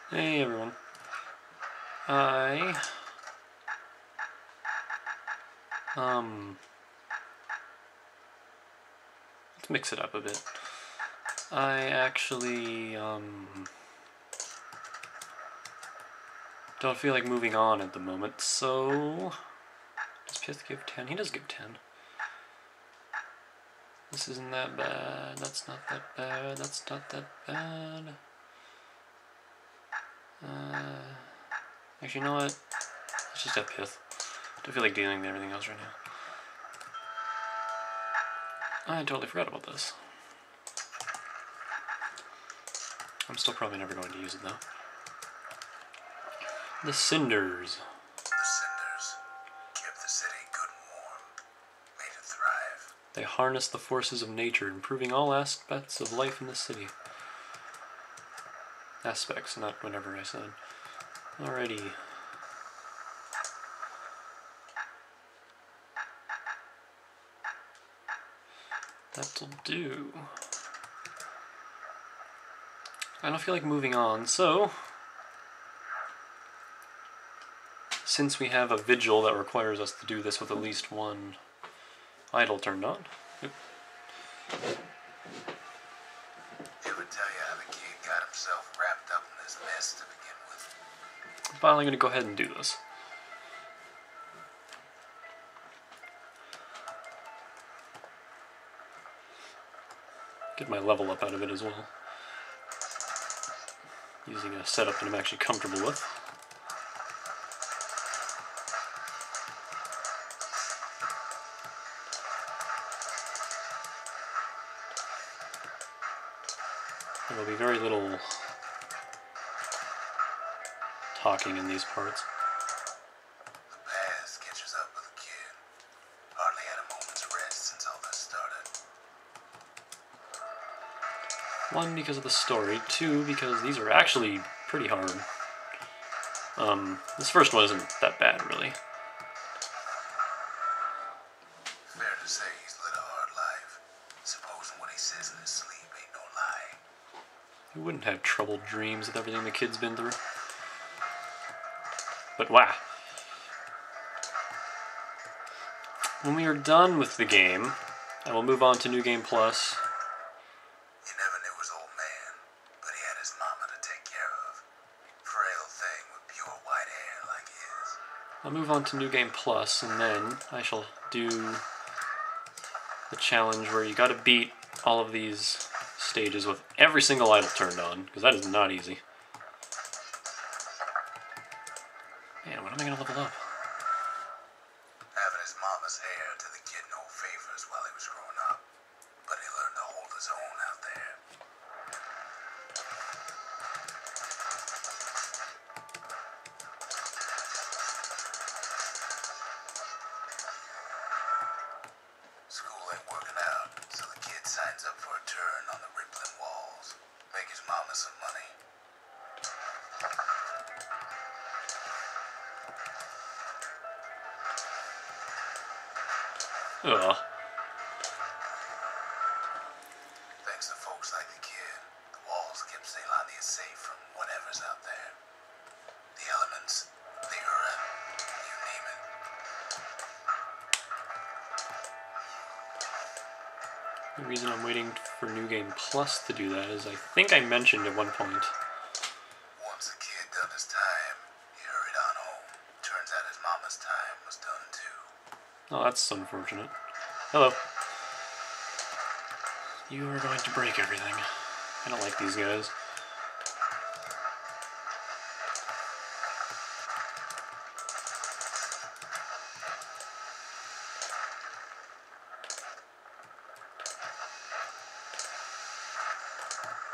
Hey everyone. Let's mix it up a bit. I actually, don't feel like moving on at the moment, so... Does Pith give 10? He does give 10. This isn't that bad, that's not that bad, that's not that bad. Actually, you know what? Let's just have Pith. I don't feel like dealing with everything else right now. I totally forgot about this. I'm still probably never going to use it though. The Cinders. The cinders kept the city good and warm, made it thrive. They harness the forces of nature, improving all aspects of life in the city. Aspects, not whatever I said. Alrighty. That'll do. I don't feel like moving on, so... Since we have a Vigil that requires us to do this with at least one idol turned on. Ever tell you how the kid got himself wrapped up in this mess to begin with? I'm finally going to go ahead and do this. Get my level up out of it as well. Using a setup that I'm actually comfortable with. There will be very little talking in these parts. The past catches up with the kid. Hardly had a moment's rest since all this started. One, because of the story. Two, because these are actually pretty hard. This first one isn't that bad, really. Fair to say he's led a hard life. Supposing what he says in his sleep ain't no lie. You wouldn't have troubled dreams with everything the kid's been through. But wow. When we are done with the game, I will move on to New Game Plus. He never knew his old man, but he had his mama to take care of. Frail thing with pure white hair like his. I'll move on to New Game Plus, and then I shall do the challenge where you gotta beat all of these stages with every single idol turned on, because that is not easy. Man, when am I gonna level up? Having his mama's hair did the kid no favors while he was growing up, but he learned to hold his own out there. School ain't working out, so the kid signs up for a turn on the rippling walls. Make his mama some money. Ugh. Thanks to folks like the kid, the walls kept Ceylania safe from whatever's out there. The elements, the Ura, you name it. The reason I'm waiting for New Game Plus to do that is I think I mentioned at one point. Once the kid done his time, he hurried on home. Turns out his mama's time was done too. Oh, that's unfortunate. Hello. You are going to break everything. I don't like these guys.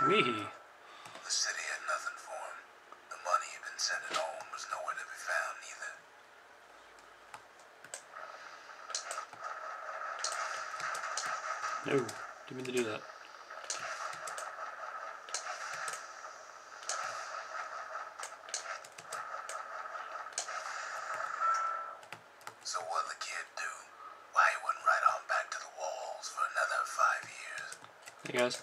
Wee. The city had nothing for him. The money he'd been sending home was nowhere to be found either. No, didn't mean to do that. So what'd the kid do? Why he went right on back to the walls for another 5 years? Hey guys.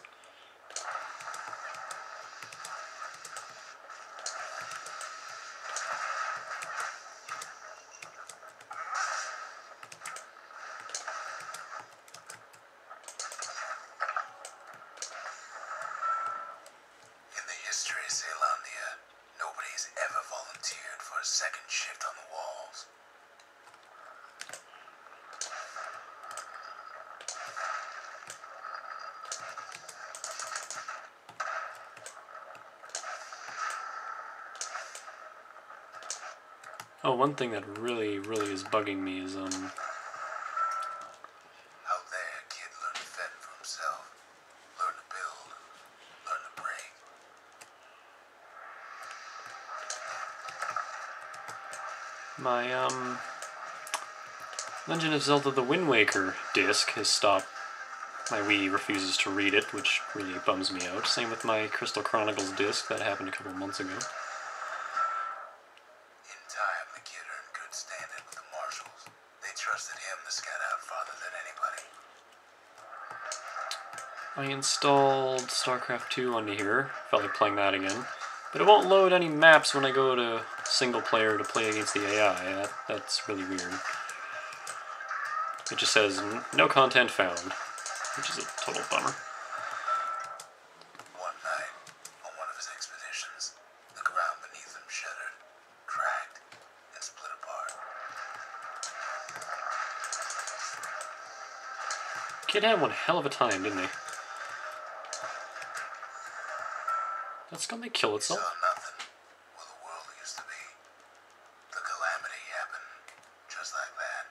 Caelondia, nobody's ever volunteered for a second shift on the walls. Oh, one thing that really is bugging me is, Out there, kid learned to fend for himself, learn to build, learn to break. my, Legend of Zelda The Wind Waker disc has stopped. My Wii refuses to read it, which really bums me out. Same with my Crystal Chronicles disc, that happened a couple months ago. In time, the kid earned good standing with the marshals. They trusted him to scout out farther than anybody. I installed StarCraft 2 onto here. Felt like playing that again. But it won't load any maps when I go to single player to play against the AI. That's really weird. It just says, no content found, which is a total bummer. One night, on one of his expeditions, the ground beneath him shuddered, cracked, and split apart. Kid had one hell of a time, didn't he? That's gonna kill He itself. saw nothing where the world used to be. The calamity happened just like that.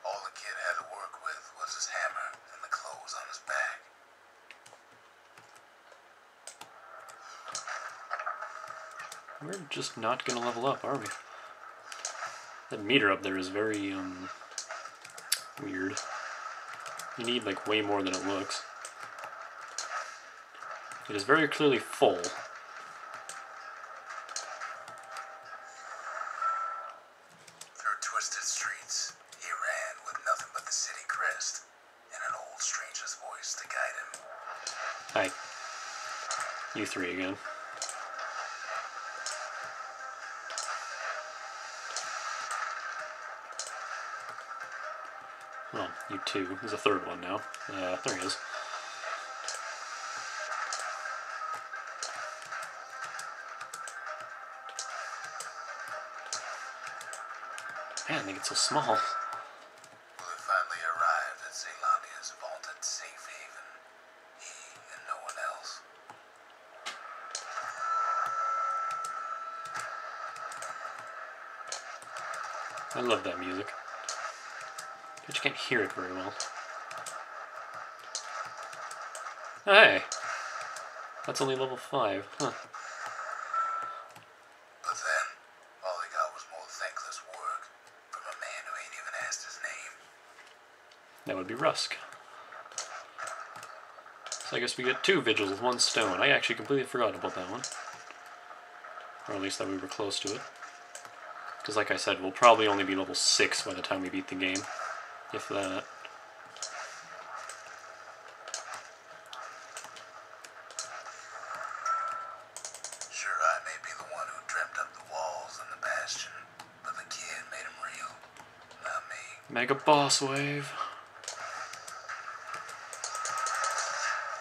All the kid had to work with was his hammer and the clothes on his back. We're just not gonna level up, are we? That meter up there is very, weird. You need, like, way more than it looks. It is very clearly full. Through twisted streets, he ran with nothing but the city crest and an old stranger's voice to guide him. Hi. You three again. Well, you two. There's a third one now. There he is. Man, they get so small. Well, he finally arrived at Caelondia's vaulted safe haven. He and no one else. I love that music. But you can't hear it very well. Oh, hey! That's only level 5. Huh. But then, all he got was more thankless work from a man who ain't even asked his name. That would be Rusk. So I guess we get 2 Vigils with 1 stone. I actually completely forgot about that one. Or at least that we were close to it. Because like I said, we'll probably only be level 6 by the time we beat the game. If that. Sure, I may be the one who dreamt up the walls and the Bastion, but the kid made them real, not me. Mega Boss Wave.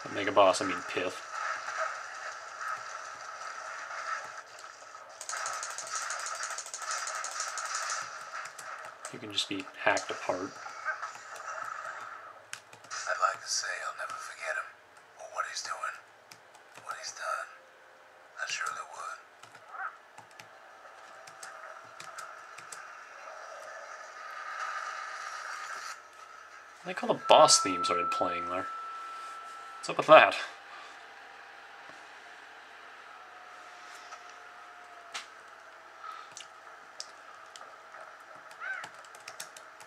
By Mega Boss, I mean Pith. You can just be hacked apart. I'd like to say I'll never forget him, or what he's doing, what he's done. I surely would. I like how the boss theme started playing there. What's up with that?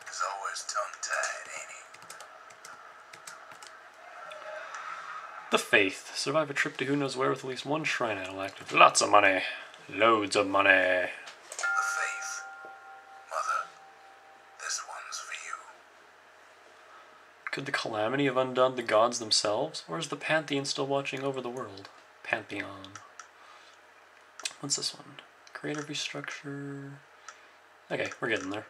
He's always tongue-tied, ain't he? The Faith. Survive a trip to who knows where with at least 1 shrine idol active. Lots of money. Loads of money. The faith. Mother, this one's for you. Could the calamity have undone the gods themselves? Or is the Pantheon still watching over the world? Pantheon. What's this one? Creative restructure. Okay, we're getting there.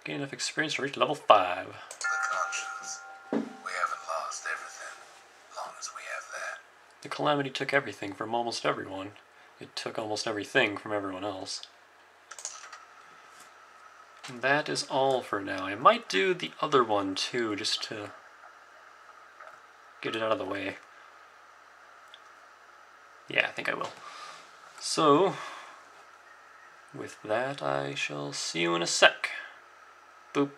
Gain enough experience to reach level 5. The conscience. We haven't lost everything, as long as we have that. The Calamity took everything from almost everyone. It took almost everything from everyone else. And that is all for now. I might do the other one too, just to get it out of the way. Yeah, I think I will. So, with that, I shall see you in a sec. Boop.